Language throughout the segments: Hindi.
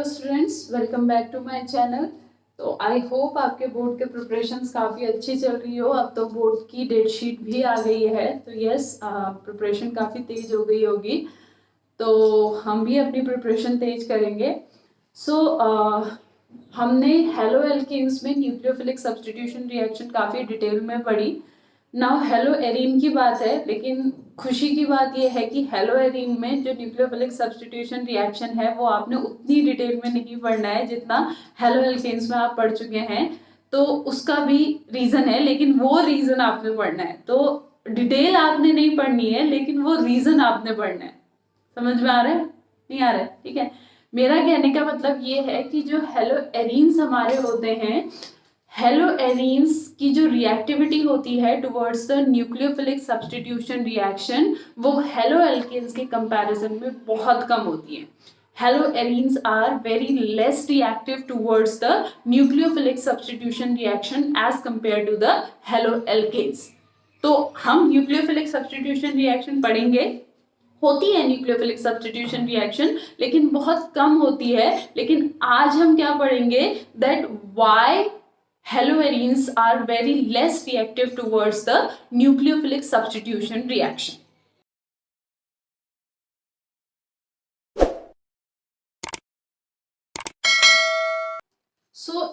Hello students, welcome back to my channel. तो आई होप आपके बोर्ड के प्रिपरेशंस काफ़ी अच्छी चल रही हो। अब तो बोर्ड की डेट शीट भी आ गई है, तो यस प्रिपरेशन काफ़ी तेज हो गई होगी। तो हम भी अपनी प्रिपरेशन तेज करेंगे। हमने हेलो एल्केन्स में न्यूक्लियोफिलिक सब्स्टिट्यूशन रिएक्शन काफ़ी डिटेल में पढ़ी। नाउ हेलो एरीन की बात है, लेकिन खुशी की बात यह है कि हेलो एरीन में जो न्यूक्लियोफिलिक सब्स्टिट्यूशन रिएक्शन है वो आपने उतनी डिटेल में नहीं पढ़ना है जितना हेलो एल्केन्स में आप पढ़ चुके हैं। तो उसका भी रीज़न है, लेकिन वो रीज़न आपने पढ़ना है। तो डिटेल आपने नहीं पढ़नी है, लेकिन वो रीज़न आपने पढ़ना है। समझ में आ रहा है? नहीं आ रहा है? ठीक है। मेरा कहने का मतलब ये है कि जो हेलो एरीन्स हमारे होते हैं, हेलो एरीन्स की जो रिएक्टिविटी होती है towards the nucleophilic substitution reaction, वो हेलो एल्केन्स के कंपैरिजन में बहुत कम होती है। Halo arenes are very less reactive towards the nucleophilic substitution reaction as compare to the halo alkanes. तो हम न्यूक्लियोफिलिक सब्स्टिट्यूशन रिएक्शन पढ़ेंगे। होती है न्यूक्लियोफिलिक सब्स्टिट्यूशन रिएक्शन, लेकिन बहुत कम होती है। लेकिन आज हम क्या पढ़ेंगे, that why haloarenes are very less reactive towards the nucleophilic substitution reaction.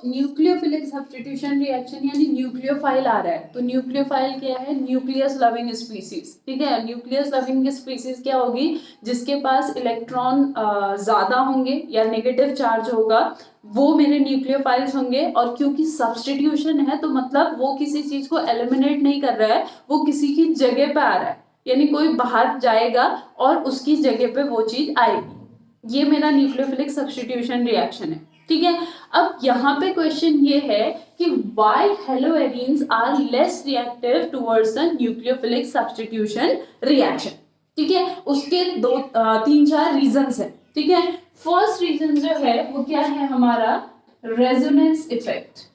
Nucleophilic substitution reaction यानी न्यूक्लियोफाइल आ रहा है। तो न्यूक्लियोफाइल क्या है? Nucleus loving species. ठीक है, न्यूक्लियस लविंग स्पीसीज क्या होगी? जिसके पास इलेक्ट्रॉन ज्यादा होंगे या नेगेटिव चार्ज होगा, वो मेरे न्यूक्लियोफाइल्स होंगे। और क्योंकि सब्स्टिट्यूशन है, तो मतलब वो किसी चीज को एलिमिनेट नहीं कर रहा है, वो किसी की जगह पे आ रहा है। यानी कोई बाहर जाएगा और उसकी जगह पे वो चीज आएगी। ये मेरा न्यूक्लियोफिलिक सब्स्टिट्यूशन रिएक्शन है। ठीक है। अब यहाँ पे क्वेश्चन ये है कि why haloarenes are less reactive towards the nucleophilic substitution reaction। ठीक है, उसके तीन चार रीजंस है। ठीक है, फर्स्ट रीजन जो है वो क्या है हमारा? Resonance effect.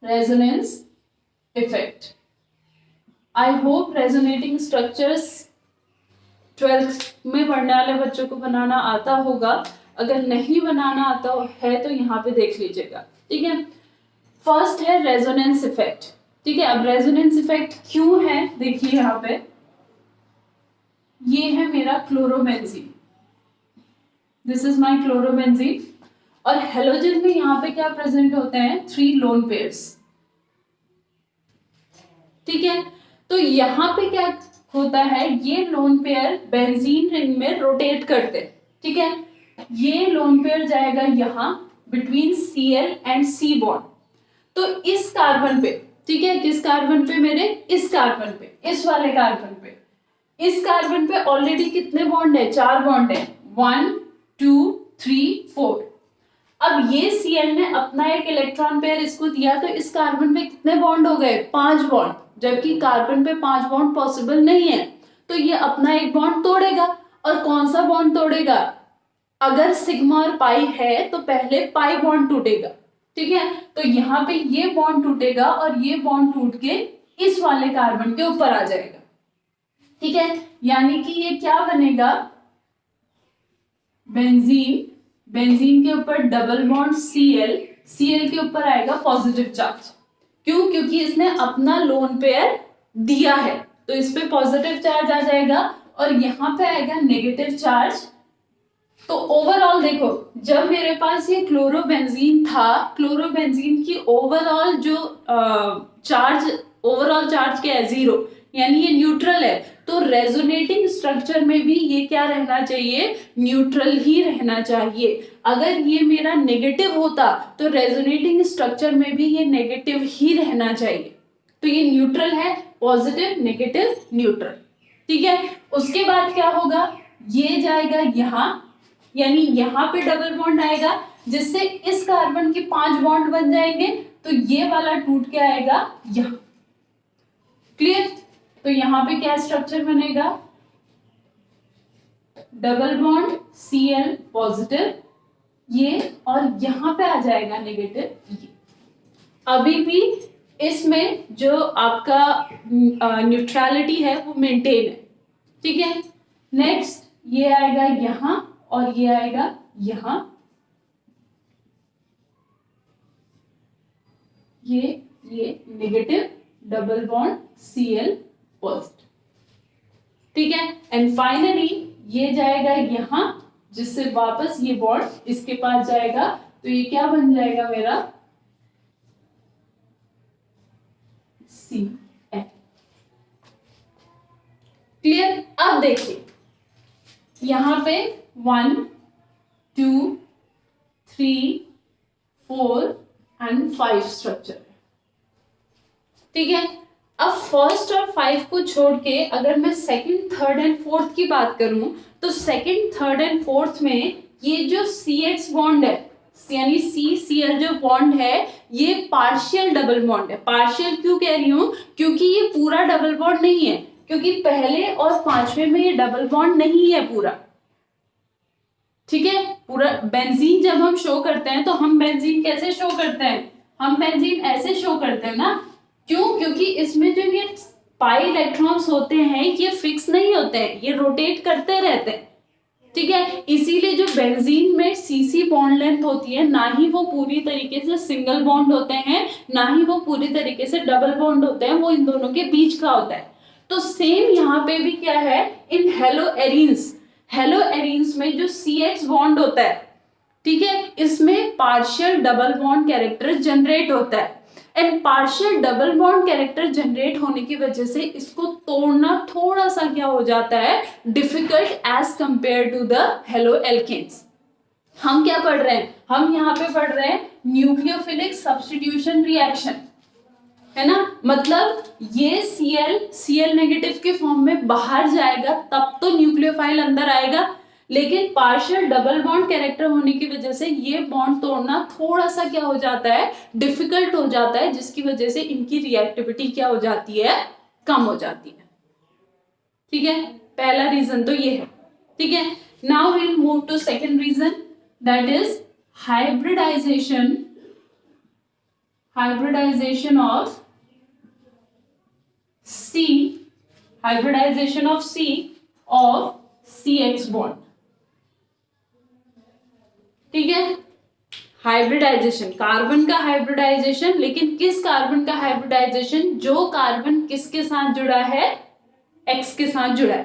Resonance effect. I hope resonating structures 12th में पढ़ने वाले बच्चों को बनाना आता होगा। अगर नहीं बनाना आता है तो यहाँ पे देख लीजिएगा। ठीक है, फर्स्ट है रेजोनेंस इफेक्ट। ठीक है, अब रेजोनेंस इफेक्ट क्यों है, देखिए यहाँ पे ये है मेरा chlorobenzene. This is my chlorobenzene. और हेलोजन में यहाँ पे क्या प्रेजेंट होते हैं? 3 लोन पेयर्स। ठीक है, तो यहाँ पे क्या होता है? ये लोन पेयर बेंजीन रिंग में रोटेट करते। ठीक है, ये लोन पेयर जाएगा यहाँ between Cl and C bond. तो इस कार्बन पे, ठीक है, किस कार्बन पे? मेरे इस कार्बन पे, इस वाले कार्बन पे। इस कार्बन पे ऑलरेडी कितने बॉन्ड है? 4 बॉन्ड है। 1 2 3 4। अब ये Cl ने अपना एक इलेक्ट्रॉन पेयर इसको दिया, तो इस कार्बन पे कितने बॉन्ड हो गए? 5 बॉन्ड। जबकि कार्बन पे 5 बॉन्ड पॉसिबल नहीं है, तो ये अपना एक बॉन्ड तोड़ेगा। और कौन सा बॉन्ड तोड़ेगा? अगर सिग्मा और पाई है तो पहले पाई बॉन्ड टूटेगा। ठीक है, तो यहाँ पे ये बॉन्ड टूटेगा और ये बॉन्ड टूट के इस वाले कार्बन के ऊपर आ जाएगा। ठीक है, यानी कि ये क्या बनेगा? बेंजीन। बेंजीन के ऊपर डबल बॉन्ड Cl। Cl के ऊपर आएगा पॉजिटिव चार्ज। क्यों? क्योंकि इसने अपना लोन पेयर दिया है, तो इस पे पॉजिटिव चार्ज आ जाएगा और यहाँ पे आएगा नेगेटिव चार्ज। तो ओवरऑल देखो, जब मेरे पास ये क्लोरोबेंजीन था, क्लोरोबेंजीन की ओवरऑल जो चार्ज, ओवरऑल चार्ज क्या है? 0, यानी ये न्यूट्रल है। तो रेजोनेटिंग स्ट्रक्चर में भी ये क्या रहना चाहिए? न्यूट्रल ही रहना चाहिए। अगर ये मेरा नेगेटिव होता तो रेजोनेटिंग स्ट्रक्चर में भी ये नेगेटिव ही रहना चाहिए। तो ये न्यूट्रल है, पॉजिटिव नेगेटिव न्यूट्रल। ठीक है, उसके बाद क्या होगा? ये जाएगा यहाँ, यानी यहाँ पे डबल बॉन्ड आएगा, जिससे इस कार्बन के 5 बॉन्ड बन जाएंगे। तो ये वाला टूट के आएगा यहाँ। क्लियर? तो यहाँ पे क्या स्ट्रक्चर बनेगा? डबल बॉन्ड Cl पॉजिटिव ये, और यहाँ पे आ जाएगा नेगेटिव ये। अभी भी इसमें जो आपका न्यूट्रलिटी है वो मेंटेन है। ठीक है, नेक्स्ट ये आएगा यहाँ और ये आएगा यहां ये negative double bond Cl positive, ठीक है। एंड फाइनली ये जाएगा यहां, जिससे वापस ये बॉन्ड इसके पास जाएगा, तो ये क्या बन जाएगा मेरा Cl। क्लियर। अब देखिए यहां पे 1 2 3 4 एंड 5 स्ट्रक्चर है, ठीक है। अब फर्स्ट और 5 को छोड़ के अगर मैं सेकंड, थर्ड एंड फोर्थ की बात करूं, तो सेकंड, थर्ड एंड फोर्थ में ये जो CX बॉन्ड है, यानी CCl जो बॉन्ड है, ये पार्शियल डबल बॉन्ड है। पार्शियल क्यों कह रही हूं, क्योंकि ये पूरा डबल बॉन्ड नहीं है, क्योंकि पहले और पांचवें में ये डबल बॉन्ड नहीं है पूरा, ठीक है। पूरा बेंजीन जब हम शो करते हैं तो हम बेंजीन कैसे शो करते हैं, हम बेंजीन ऐसे शो करते हैं ना। क्यों, क्योंकि इसमें जो ये पाई इलेक्ट्रॉन्स होते हैं ये फिक्स नहीं होते हैं, ये रोटेट करते रहते हैं, ठीक है। इसीलिए जो बेंजीन में CC बॉन्ड लेंथ होती है, ना ही वो पूरी तरीके से सिंगल बॉन्ड होते हैं, ना ही वो पूरी तरीके से डबल बॉन्ड होते हैं, वो इन दोनों के बीच का होता है। तो सेम यहाँ पे भी क्या है, इन हेलो एरीन्स में जो CX बॉन्ड होता है, ठीक है, इसमें partial double bond character generate होता है। And partial double bond character generate होने की वजह से इसको तोड़ना थोड़ा सा क्या हो जाता है, difficult as compare to the halo alkanes. हम क्या पढ़ रहे हैं, हम यहाँ पे पढ़ रहे हैं न्यूक्लियोफिलिक सब्स्टिट्यूशन रिएक्शन, है ना। मतलब ये Cl नेगेटिव के फॉर्म में बाहर जाएगा तब तो न्यूक्लियोफाइल अंदर आएगा, लेकिन पार्शियल डबल बॉन्ड कैरेक्टर होने की वजह से ये बॉन्ड तोड़ना थोड़ा सा क्या हो जाता है, डिफिकल्ट हो जाता है, जिसकी वजह से इनकी रिएक्टिविटी क्या हो जाती है, कम हो जाती है, ठीक है। पहला रीजन तो ये है, ठीक है। Now we will move to second reason, that is hybridization of C of CX bond, ठीक है। हाइब्रिडाइजेशन, कार्बन का हाइब्रिडाइजेशन, लेकिन किस कार्बन का हाइब्रिडाइजेशन, जो कार्बन किसके साथ जुड़ा है, X के साथ जुड़ा है,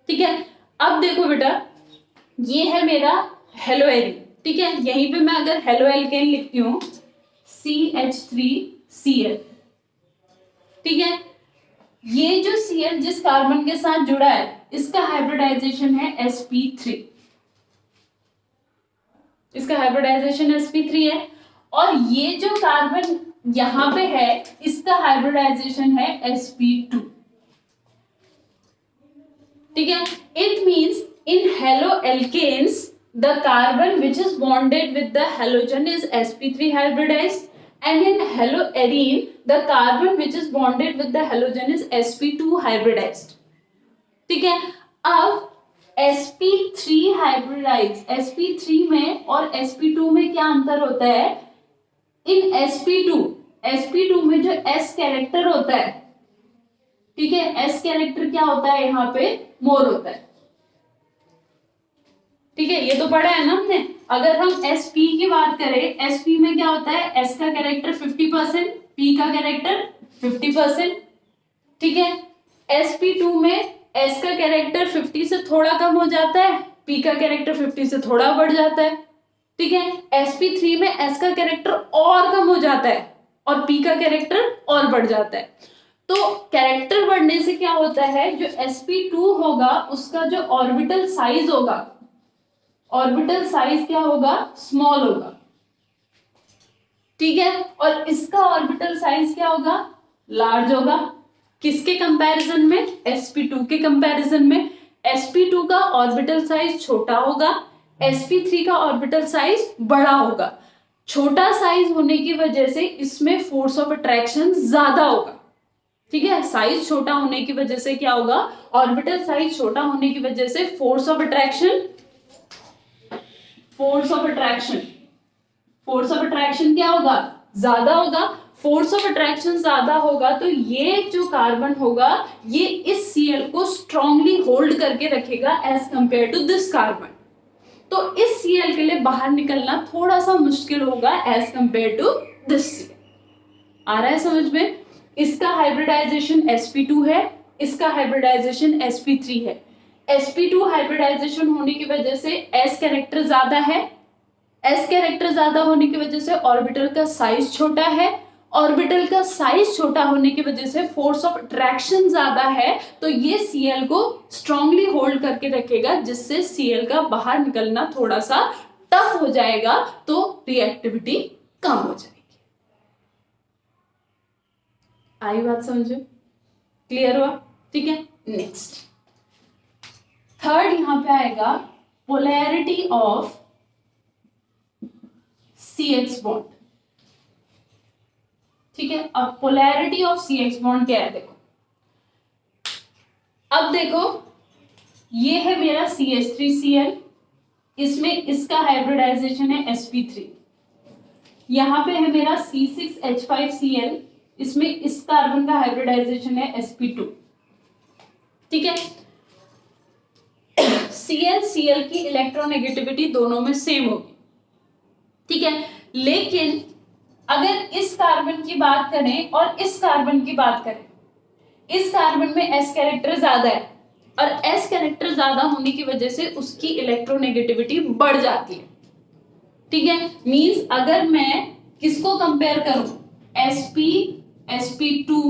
ठीक है। अब देखो बेटा, ये है मेरा हेलो एरीन, ठीक है। यहीं पे मैं अगर हेलो एल्केन लिखती हूँ CH3Cl, ठीक है। ये जो Cl जिस कार्बन के साथ जुड़ा है, इसका हाइब्रिडाइजेशन है sp3, इसका हाइब्रिडाइजेशन sp3 है। और ये जो कार्बन यहां पे है, इसका हाइब्रिडाइजेशन है sp2, ठीक है। It means in halo alkanes the carbon which is bonded with the halogen is sp3 hybridized, and in haloarine the carbon which is bonded with the halogen is sp2 hybridized, ठीक है। अब sp3 hybridized, sp3 में और sp2 में क्या अंतर होता है, इन sp2 में जो s कैरेक्टर होता है, ठीक है, s कैरेक्टर क्या होता है, यहाँ पे मोर होता है, ठीक है। ये तो पढ़ा है ना हमने। अगर हम sp की बात करें, sp में क्या होता है, s का कैरेक्टर 50%, p का कैरेक्टर 50%, ठीक है। sp2 में s का कैरेक्टर 50 से थोड़ा कम हो जाता है, p का कैरेक्टर 50 से थोड़ा बढ़ जाता है, ठीक है। sp3 में s का कैरेक्टर और कम हो जाता है और p का कैरेक्टर और बढ़ जाता है। तो कैरेक्टर बढ़ने से क्या होता है, जो sp2 होगा उसका जो ऑर्बिटल साइज होगा, ऑर्बिटल साइज क्या होगा, स्मॉल होगा, ठीक है। और इसका ऑर्बिटल साइज क्या होगा, लार्ज होगा। किसके कंपैरिजन में, sp2 के कंपैरिजन में। sp2 का ऑर्बिटल साइज छोटा होगा, sp3 का ऑर्बिटल साइज बड़ा होगा। छोटा साइज होने की वजह से इसमें फोर्स ऑफ अट्रैक्शन ज्यादा होगा, ठीक है। साइज छोटा होने की वजह से क्या होगा, ऑर्बिटल साइज छोटा होने की वजह से फोर्स ऑफ अट्रैक्शन क्या होगा, ज्यादा होगा। फोर्स ऑफ अट्रैक्शन ज्यादा होगा तो ये जो कार्बन होगा ये इस Cl को स्ट्रांगली होल्ड करके रखेगा as compare to this carbon. तो इस Cl के लिए बाहर निकलना थोड़ा सा मुश्किल होगा as compare to this Cl। आ रहा है समझ में? इसका हाइब्रिडाइजेशन sp2 है, इसका हाइब्रिडाइजेशन sp3 है। sp2 हाइब्रिडाइजेशन होने की वजह से s कैरेक्टर ज्यादा है, s कैरेक्टर ज्यादा होने की वजह से ऑर्बिटल का साइज छोटा है, ऑर्बिटल का साइज छोटा होने की वजह से फोर्स ऑफ अट्रैक्शन ज्यादा है, तो ये Cl को स्ट्रांगली होल्ड करके रखेगा, जिससे Cl का बाहर निकलना थोड़ा सा टफ हो जाएगा, तो रिएक्टिविटी कम हो जाएगी। आई बात समझो? क्लियर हुआ? ठीक है, नेक्स्ट थर्ड यहां पे आएगा पोलैरिटी ऑफ CX बॉन्ड। ठीक है, अब पोलैरिटी ऑफ CX बॉन्ड क्या है देखो। अब देखो ये है मेरा CH3Cl, इसमें इसका हाइब्रिडाइजेशन है sp3। यहां पे है मेरा C6H5Cl, इसमें इस कार्बन का हाइब्रिडाइजेशन है sp2। ठीक है, Cl की इलेक्ट्रोनेगेटिविटी दोनों में सेम होगी। ठीक है, लेकिन अगर इस कार्बन की बात करें और इस कार्बन की बात करें, इस कार्बन में s कैरेक्टर ज्यादा है और s कैरेक्टर ज्यादा होने की वजह से उसकी इलेक्ट्रोनेगेटिविटी बढ़ जाती है। ठीक है, मींस अगर मैं किसको कंपेयर करूं, sp sp2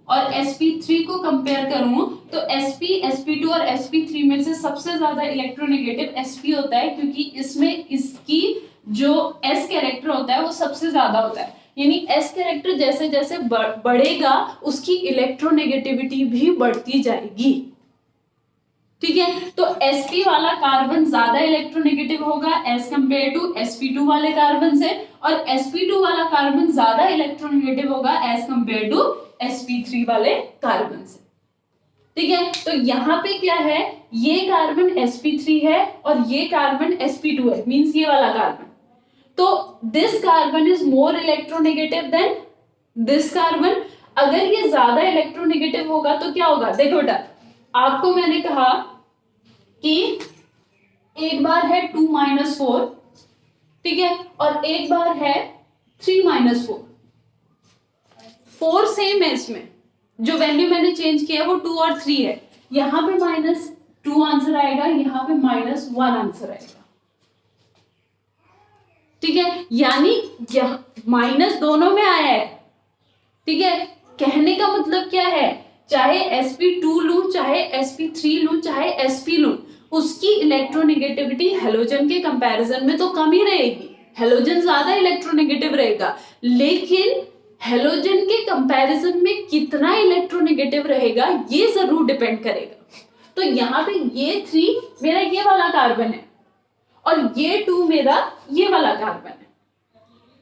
और sp3 को कंपेयर करूं, तो sp sp2 और sp3 में से सबसे ज्यादा इलेक्ट्रोनेगेटिव sp होता है, क्योंकि इसमें इसकी जो s कैरेक्टर होता है वो सबसे ज्यादा होता है। यानी s कैरेक्टर जैसे जैसे बढ़ेगा उसकी इलेक्ट्रोनेगेटिविटी भी बढ़ती जाएगी। ठीक है, तो sp वाला कार्बन ज्यादा इलेक्ट्रोनेगेटिव होगा एज कंपेयर टू sp2 वाले कार्बन से, और sp2 वाला कार्बन ज्यादा इलेक्ट्रोनेगेटिव होगा एज कंपेयर टू sp3 वाले कार्बन से। ठीक है, तो यहाँ पे क्या है, ये कार्बन sp3 है और ये कार्बन sp2 है, मींस ये वाला कार्बन। तो this carbon is more electronegative than this carbon. अगर ये ज्यादा इलेक्ट्रोनेगेटिव होगा तो क्या होगा, देखो बेटा, आपको मैंने कहा कि एक बार है 2-4, ठीक है, और एक बार है 3-4। 4 सेम है, इसमें जो वैल्यू मैंने चेंज किया वो 2 और 3 है। यहां पे -2 आंसर आएगा, यहां पे -1 आंसर आएगा। ठीक है, यानी माइनस दोनों में आया है। ठीक है, कहने का मतलब क्या है, चाहे sp2 लूं, चाहे sp3 लूं, चाहे sp लूं, उसकी इलेक्ट्रोनेगेटिविटी हेलोजन के कंपैरिजन में तो कम ही रहेगी। हेलोजन ज्यादा इलेक्ट्रोनेगेटिव रहेगा, लेकिन हेलोजन के कंपैरिजन में कितना इलेक्ट्रोनेगेटिव रहेगा ये जरूर डिपेंड करेगा। तो यहाँ पे ये 3 मेरा ये वाला कार्बन है और ये 2 मेरा ये वाला कार्बन है।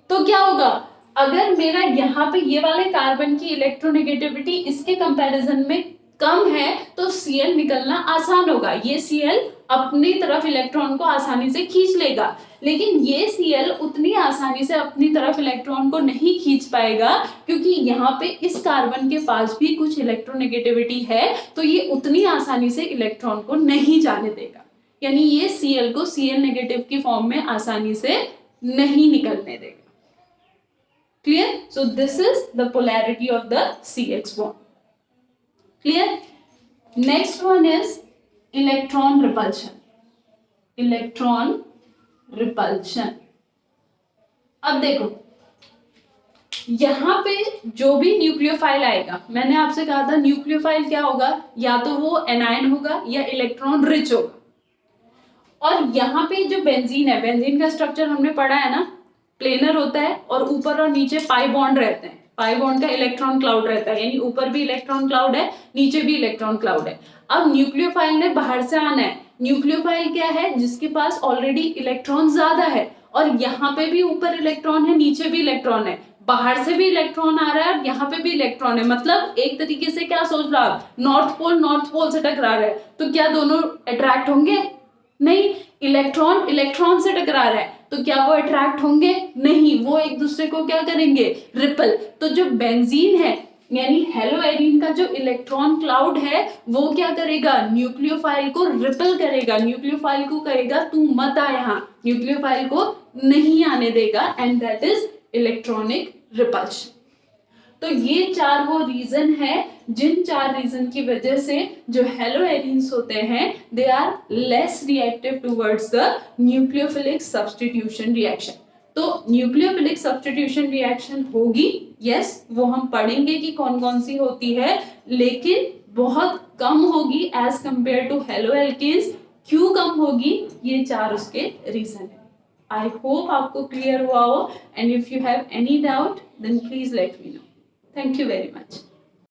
तो क्या होगा, अगर मेरा यहाँ पे ये वाले कार्बन की इलेक्ट्रोनेगेटिविटी इसके कंपैरिजन में कम है तो Cl निकलना आसान होगा। ये Cl अपनी तरफ इलेक्ट्रॉन को आसानी से खींच लेगा, लेकिन ये Cl उतनी आसानी से अपनी तरफ इलेक्ट्रॉन को नहीं खींच पाएगा, क्योंकि यहाँ पे इस कार्बन के पास भी कुछ इलेक्ट्रोनेगेटिविटी है, तो ये उतनी आसानी से इलेक्ट्रॉन को नहीं जाने देगा। यानी ये Cl को Cl नेगेटिव की फॉर्म में आसानी से नहीं निकलने देगा। Clear? So this is the polarity of the CX bond. Clear? Next one is electron repulsion. Electron repulsion, अब देखो यहां पे जो भी न्यूक्लियोफाइल आएगा, मैंने आपसे कहा था न्यूक्लियोफाइल क्या होगा, या तो वो एनायन होगा या इलेक्ट्रॉन रिच होगा। और यहाँ पे जो बेंजीन है, बेंजीन का स्ट्रक्चर हमने पढ़ा है ना, प्लेनर होता है और ऊपर और नीचे पाई बॉन्ड रहते हैं। पाई बॉन्ड का इलेक्ट्रॉन क्लाउड रहता है, यानी ऊपर भी इलेक्ट्रॉन क्लाउड है, नीचे भी इलेक्ट्रॉन क्लाउड है। अब न्यूक्लियोफाइल ने बाहर से आना है। न्यूक्लियोफाइल क्या है, जिसके पास ऑलरेडी इलेक्ट्रॉन ज्यादा है, और यहाँ पे भी ऊपर इलेक्ट्रॉन है, नीचे भी इलेक्ट्रॉन है, बाहर से भी इलेक्ट्रॉन आ रहा है और यहाँ पे भी इलेक्ट्रॉन है। मतलब एक तरीके से क्या सोच रहा आप, नॉर्थ पोल से टकरा रहा है, तो क्या दोनों अट्रैक्ट होंगे? नहीं। इलेक्ट्रॉन इलेक्ट्रॉन से टकरा रहा है, तो क्या वो अट्रैक्ट होंगे? नहीं, वो एक दूसरे को क्या करेंगे, रिपल। तो जो बेंजीन है यानी हेलो एरीन का जो इलेक्ट्रॉन क्लाउड है वो क्या करेगा, न्यूक्लियोफाइल को रिपेल करेगा, न्यूक्लियोफाइल को कहेगा तू मत आ यहाँ, न्यूक्लियोफाइल को नहीं आने देगा, and that is electronic repulsion. तो ये 4 वो रीजन है, जिन 4 रीजन की वजह से जो हेलो एरीन्स होते हैं they are less reactive towards the nucleophilic substitution reaction. तो न्यूक्लियोफिलिक सब्स्टिट्यूशन रिएक्शन होगी, यस, वो हम पढ़ेंगे कि कौन कौन सी होती है, लेकिन बहुत कम होगी as compare to halo alkanes. क्यों कम होगी, ये 4 उसके रीजन है। आई होप आपको क्लियर हुआ हो, and if you have any doubt then please let me know. Thank you very much.